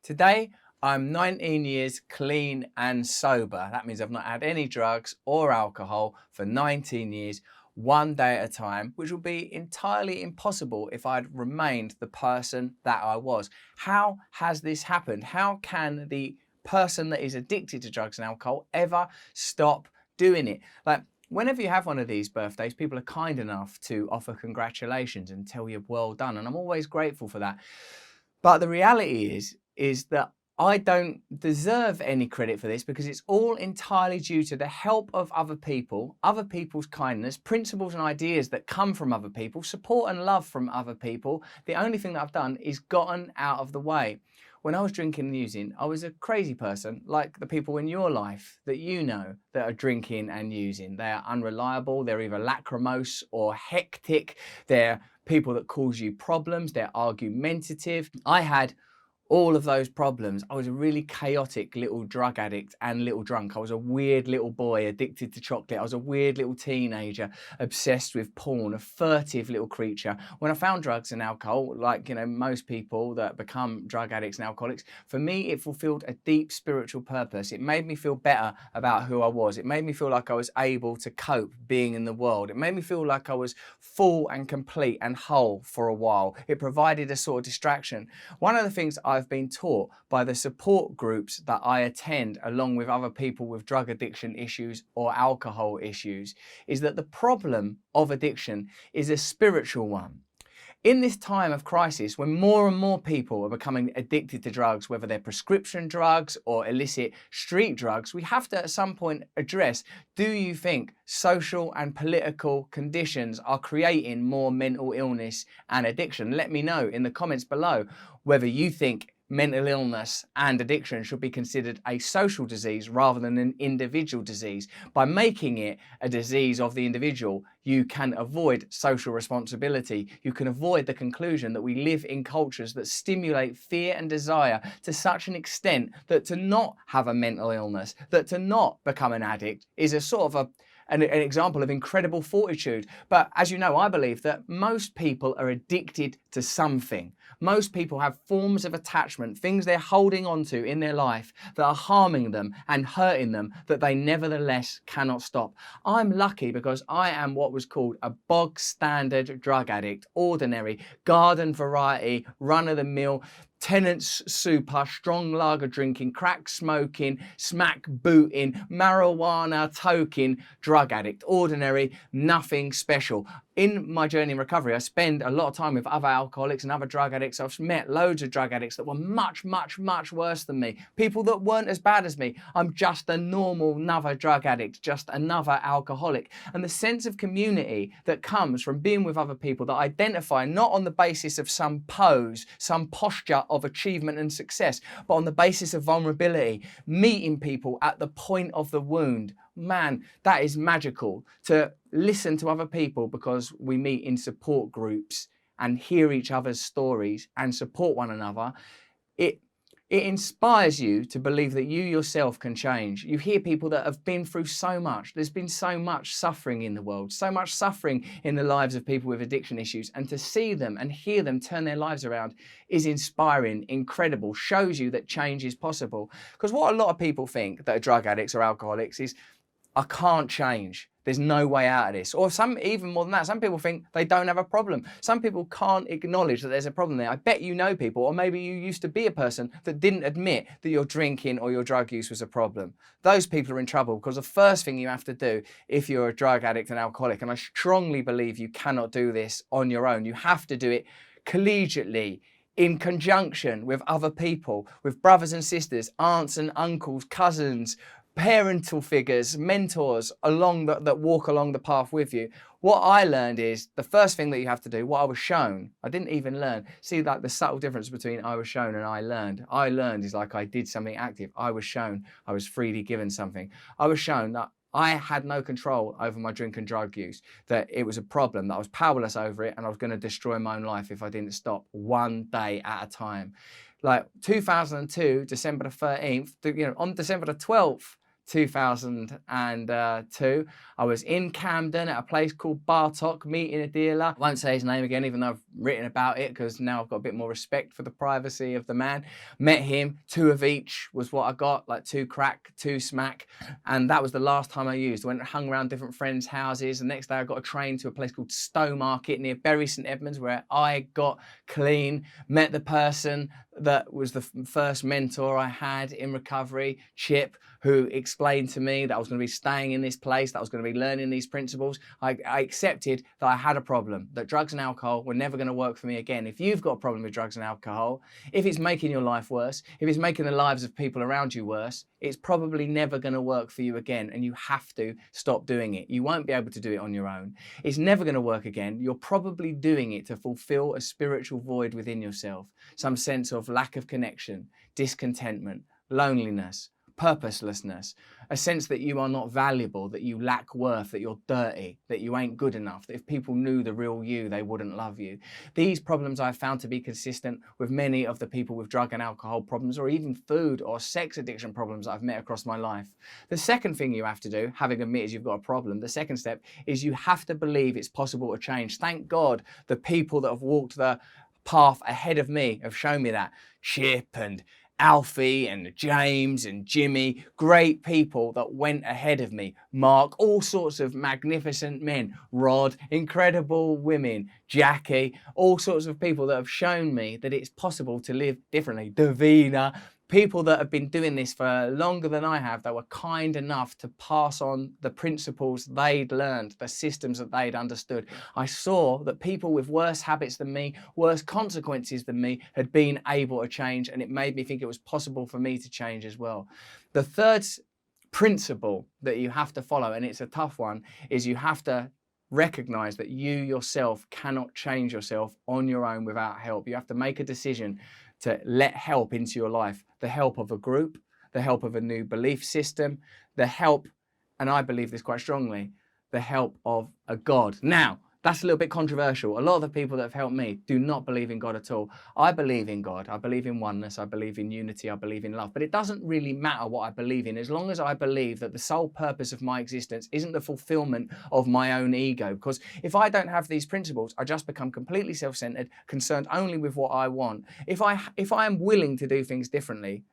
Today, I'm 19 years clean and sober. That means I've not had any drugs or alcohol for 19 years, one day at a time, which would be entirely impossible if I'd remained the person that I was. How has this happened? How can the person that is addicted to drugs and alcohol ever stop doing it? Like, whenever you have one of these birthdays, people are kind enough to offer congratulations and tell you well done, and I'm always grateful for that. But the reality is that I don't deserve any credit for this because it's all entirely due to the help of other people, other people's kindness, principles and ideas that come from other people, support and love from other people. The only thing that I've done is gotten out of the way. When I was drinking and using, I was a crazy person, like the people in your life that you know that are drinking and using. They are unreliable, they're either lachrymose or hectic, they're people that cause you problems, they're argumentative. I had all of those problems. I was a really chaotic little drug addict and little drunk. I was a weird little boy addicted to chocolate. I was a weird little teenager obsessed with porn, a furtive little creature. When I found drugs and alcohol, like, most people that become drug addicts and alcoholics, for me, it fulfilled a deep spiritual purpose. It made me feel better about who I was. It made me feel like I was able to cope being in the world. It made me feel like I was full and complete and whole for a while. It provided a sort of distraction. One of the things I've been taught by the support groups that I attend along with other people with drug addiction issues or alcohol issues is that the problem of addiction is a spiritual one. In this time of crisis, when more and more people are becoming addicted to drugs, whether they're prescription drugs or illicit street drugs, we have to at some point address, do you think social and political conditions are creating more mental illness and addiction? Let me know in the comments below whether you think mental illness and addiction should be considered a social disease rather than an individual disease. By making it a disease of the individual, you can avoid social responsibility. You can avoid the conclusion that we live in cultures that stimulate fear and desire to such an extent that to not have a mental illness, that to not become an addict is a sort of an example of incredible fortitude. But as you know, I believe that most people are addicted to something. Most people have forms of attachment, things they're holding on to in their life that are harming them and hurting them that they nevertheless cannot stop. I'm lucky because I am what was called a bog standard drug addict, ordinary, garden variety, run of the mill, Tennent's super, strong lager drinking, crack smoking, smack booting, marijuana toking drug addict. Ordinary, nothing special. In my journey in recovery, I spend a lot of time with other alcoholics and other drug addicts. I've met loads of drug addicts that were much, much, much worse than me. People that weren't as bad as me. I'm just a normal, another drug addict, just another alcoholic. And the sense of community that comes from being with other people that identify not on the basis of some pose, some posture of achievement and success, but on the basis of vulnerability, meeting people at the point of the wound. Man, that is magical to listen to other people because we meet in support groups and hear each other's stories and support one another. It inspires you to believe that you yourself can change. You hear people that have been through so much. There's been so much suffering in the world, so much suffering in the lives of people with addiction issues. And to see them and hear them turn their lives around is inspiring, incredible, shows you that change is possible. Because what a lot of people think that are drug addicts or alcoholics is, I can't change. There's no way out of this. Or some, even more than that, some people think they don't have a problem. Some people can't acknowledge that there's a problem there. I bet you know people, or maybe you used to be a person that didn't admit that your drinking or your drug use was a problem. Those people are in trouble because the first thing you have to do if you're a drug addict and alcoholic, and I strongly believe you cannot do this on your own, you have to do it collegiately, in conjunction with other people, with brothers and sisters, aunts and uncles, cousins, parental figures, mentors that walk along the path with you. What I learned is the first thing that you have to do, what I was shown, I didn't even learn. See, like the subtle difference between I was shown and I learned. I learned is like I did something active. I was shown, I was freely given something. I was shown that I had no control over my drink and drug use, that it was a problem, that I was powerless over it, and I was going to destroy my own life if I didn't stop one day at a time. Like 2002, December the 13th, on December the 12th, 2002. I was in Camden at a place called Bartok, meeting a dealer. I won't say his name again, even though I've written about it, because now I've got a bit more respect for the privacy of the man. Met him, 2 of each was what I got, like 2 crack, 2 smack. And that was the last time I used. I went and hung around different friends' houses. The next day I got a train to a place called Stowmarket near Bury St Edmunds, where I got clean, met the person that was the first mentor I had in recovery, Chip, who explained to me that I was going to be staying in this place, that I was going to be learning these principles. I accepted that I had a problem, that drugs and alcohol were never going to work for me again. If you've got a problem with drugs and alcohol, if it's making your life worse, if it's making the lives of people around you worse, it's probably never going to work for you again, and you have to stop doing it. You won't be able to do it on your own. It's never going to work again. You're probably doing it to fulfill a spiritual void within yourself, some sense of lack of connection, discontentment, loneliness, purposelessness, a sense that you are not valuable, that you lack worth, that you're dirty, that you ain't good enough, that if people knew the real you, they wouldn't love you. These problems I've found to be consistent with many of the people with drug and alcohol problems, or even food or sex addiction problems I've met across my life. The second thing you have to do, having admitted you've got a problem, the second step is you have to believe it's possible to change. Thank God the people that have walked the path ahead of me have shown me that. Chip and Alfie and James and Jimmy, great people that went ahead of me. Mark, all sorts of magnificent men. Rod, incredible women. Jackie, all sorts of people that have shown me that it's possible to live differently. Davina, people that have been doing this for longer than I have, that were kind enough to pass on the principles they'd learned, the systems that they'd understood. I saw that people with worse habits than me, worse consequences than me, had been able to change, and it made me think it was possible for me to change as well. The third principle that you have to follow, and it's a tough one, is you have to recognize that you yourself cannot change yourself on your own without help. You have to make a decision to let help into your life, the help of a group, the help of a new belief system, the help, and I believe this quite strongly, the help of a God. Now, that's a little bit controversial. A lot of the people that have helped me do not believe in God at all. I believe in God. I believe in oneness. I believe in unity. I believe in love. But it doesn't really matter what I believe in, as long as I believe that the sole purpose of my existence isn't the fulfillment of my own ego. Because if I don't have these principles, I just become completely self-centered, concerned only with what I want. If I am willing to do things differently,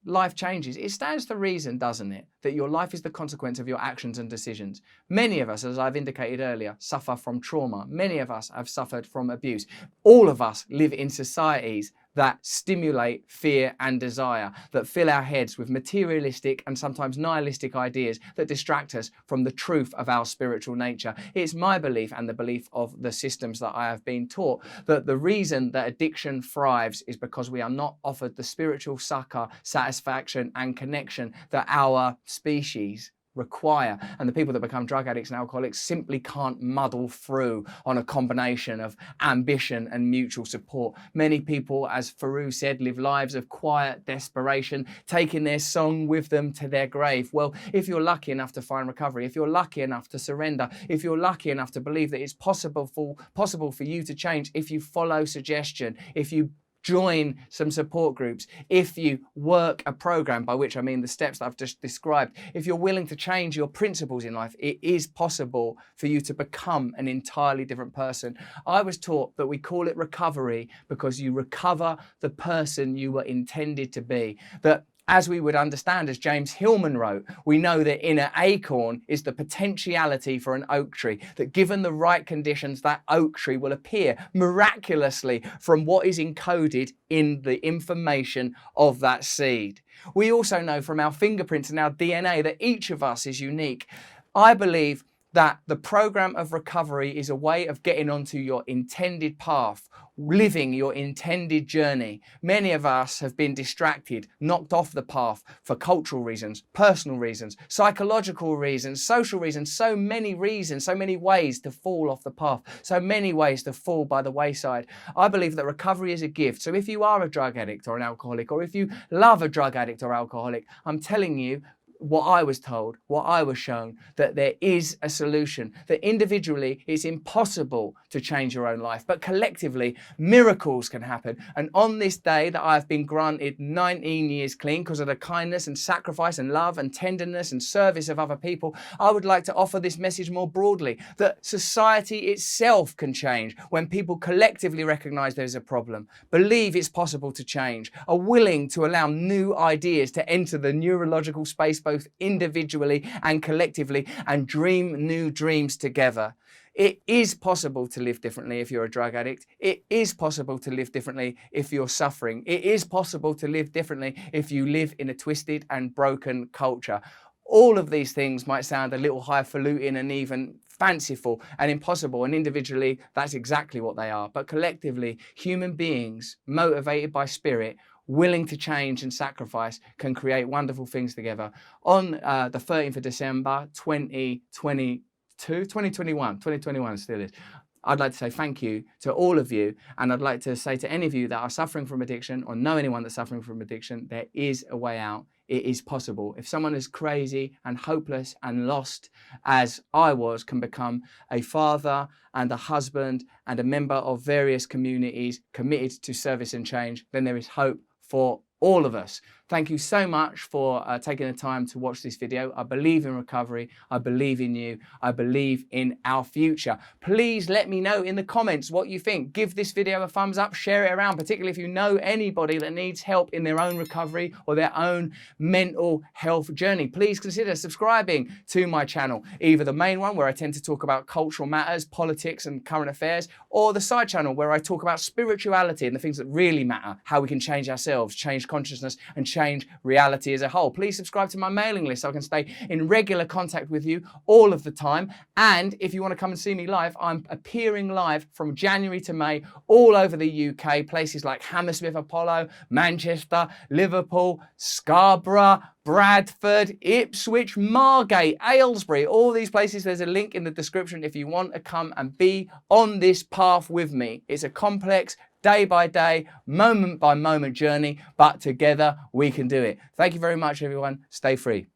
life changes. It stands to reason, doesn't it, that your life is the consequence of your actions and decisions. Many of us, as I've indicated earlier, suffer from trauma. Many of us have suffered from abuse. All of us live in societies that stimulate fear and desire, that fill our heads with materialistic and sometimes nihilistic ideas that distract us from the truth of our spiritual nature. It's my belief, and the belief of the systems that I have been taught, that the reason that addiction thrives is because we are not offered the spiritual succor, satisfaction and connection that our species require. And the people that become drug addicts and alcoholics simply can't muddle through on a combination of ambition and mutual support. Many people, as Faru said, live lives of quiet desperation, taking their song with them to their grave. Well, if you're lucky enough to find recovery, if you're lucky enough to surrender, if you're lucky enough to believe that it's possible for you to change, if you follow suggestion, if you join some support groups, if you work a program, by which I mean the steps that I've just described, if you're willing to change your principles in life, it is possible for you to become an entirely different person. I was taught that we call it recovery because you recover the person you were intended to be. That, as we would understand, as James Hillman wrote, we know that in an acorn is the potentiality for an oak tree, that given the right conditions, that oak tree will appear miraculously from what is encoded in the information of that seed. We also know from our fingerprints and our DNA that each of us is unique. I believe that the program of recovery is a way of getting onto your intended path, living your intended journey. Many of us have been distracted, knocked off the path for cultural reasons, personal reasons, psychological reasons, social reasons, so many reasons, so many ways to fall off the path, so many ways to fall by the wayside. I believe that recovery is a gift. So if you are a drug addict or an alcoholic, or if you love a drug addict or alcoholic, I'm telling you, what I was told, what I was shown, that there is a solution, that individually it's impossible to change your own life, but collectively miracles can happen. And on this day that I've been granted 19 years clean because of the kindness and sacrifice and love and tenderness and service of other people, I would like to offer this message more broadly, that society itself can change when people collectively recognize there's a problem, believe it's possible to change, are willing to allow new ideas to enter the neurological space both individually and collectively, and dream new dreams together. It is possible to live differently if you're a drug addict. It is possible to live differently if you're suffering. It is possible to live differently if you live in a twisted and broken culture. All of these things might sound a little highfalutin and even fanciful and impossible, and individually that's exactly what they are. But collectively, human beings motivated by spirit, willing to change and sacrifice, can create wonderful things together. On the 13th of December 2021 still is, I'd like to say thank you to all of you, and I'd like to say to any of you that are suffering from addiction or know anyone that's suffering from addiction, there is a way out. It is possible. If someone as crazy and hopeless and lost as I was can become a father and a husband and a member of various communities committed to service and change, then there is hope for all of us. Thank you so much for taking the time to watch this video. I believe in recovery. I believe in you. I believe in our future. Please let me know in the comments what you think. Give this video a thumbs up, share it around, particularly if you know anybody that needs help in their own recovery or their own mental health journey. Please consider subscribing to my channel, either the main one where I tend to talk about cultural matters, politics and current affairs, or the side channel where I talk about spirituality and the things that really matter, how we can change ourselves, change consciousness and change reality as a whole. Please subscribe to my mailing list so I can stay in regular contact with you all of the time. And if you want to come and see me live, I'm appearing live from January to May all over the UK, places like Hammersmith Apollo, Manchester, Liverpool, Scarborough, Bradford, Ipswich, Margate, Aylesbury, all these places. There's a link in the description if you want to come and be on this path with me. It's a complex, day by day, moment by moment journey, but together we can do it. Thank you very much, everyone. Stay free.